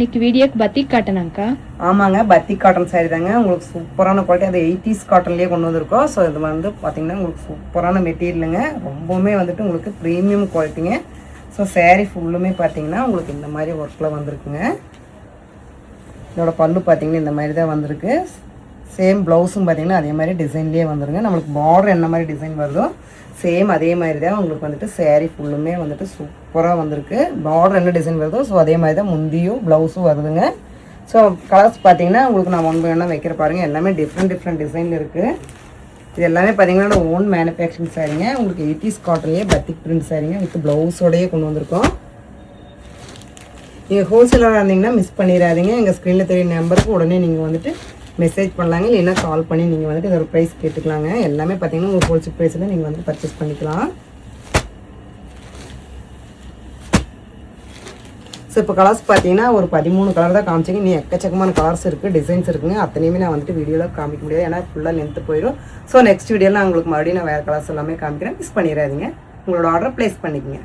இன்னைக்கு வீடியோக்கு பத்திக் காட்டனாங்க்கா. ஆமாங்க, பத்திக் காட்டன் சாரீ தாங்க. உங்களுக்கு சூப்பரான குவாலிட்டி, அது 80s காட்டன்லேயே கொண்டு வந்திருக்கோம். ஸோ இது வந்து பார்த்தீங்கன்னா உங்களுக்கு சூப்பரான மெட்டீரியலுங்க. ரொம்பவுமே வந்துட்டு உங்களுக்கு ப்ரீமியம் குவாலிட்டிங்க. ஸோ சாரீ ஃபுல்லுமே பார்த்தீங்கன்னா உங்களுக்கு இந்த மாதிரி ஒர்க்கில் வந்திருக்குங்க. இதோட பல்லு பார்த்தீங்கன்னா இந்த மாதிரி தான் வந்திருக்கு. சேம் ப்ளவுஸும் பார்த்தீங்கன்னா அதே மாதிரி டிசைன்லேயே வந்துருங்க. நம்மளுக்கு பார்டர் என்ன மாதிரி டிசைன் வருதோ சேம் அதே மாதிரி தான் உங்களுக்கு வந்துட்டு சாரீ ஃபுல்லுமே வந்துட்டு சூப்பராக வந்திருக்கு. பார்டர் என்ன டிசைன் வருதோ ஸோ அதே மாதிரி தான் முந்தியும் ப்ளவுஸும் வருதுங்க. ஸோ கலர்ஸ் பார்த்தீங்கன்னா உங்களுக்கு நான் ஒன்று வேணால் வைக்கிற பாருங்கள், எல்லாமே டிஃப்ரெண்ட் டிசைனில் இருக்குது. இது எல்லாமே பார்த்தீங்கன்னா ஓன் மேனுஃபேக்சரிங் சாரீங்க. உங்களுக்கு 80s காட்டன்லேயே பத்திக் பிரிண்ட் சாரீங்க வித் ப்ளவுஸோடையே கொண்டு வந்திருக்கோம். நீங்கள் ஹோல்சேலராக இருந்தீங்கன்னா மிஸ் பண்ணிடாதீங்க. எங்கள் ஸ்க்ரீனில் தெரிய நம்பருக்கு உடனே நீங்கள் வந்துட்டு மெசேஜ் பண்ணலாங்க, இல்லைன்னா கால் பண்ணி நீங்கள் வந்துட்டு இதோட ப்ரைஸ் கேட்டுக்கலாங்க. எல்லாமே பார்த்தீங்கன்னா உங்களுக்கு ஹோல்சேல் ப்ரைஸில் நீங்கள் வந்து பர்ச்சேஸ் பண்ணிக்கலாம். ஸோ இப்போ கலர்ஸ் பார்த்தீங்கன்னா ஒரு 13 கலர் தான் காமிச்சிங்க. நீ எக்கச்சக்கமான கலர்ஸ் இருக்குது, டிசைன்ஸ் இருக்குங்க. அத்தனையுமே நான் வந்துட்டு வீடியோவில் காமிக்க முடியாது, ஏன்னா ஃபுல்லாக லென்த்து போயிடும். ஸோ நெக்ஸ்ட் வீடியோவில் நான் உங்களுக்கு மறுபடியும் நான் வேறு கலர்ஸ் எல்லாமே காமிக்கிறேன். மிஸ் பண்ணிடாதீங்க. உங்களோட ஆர்டர் ப்ளேஸ் பண்ணிக்கங்க.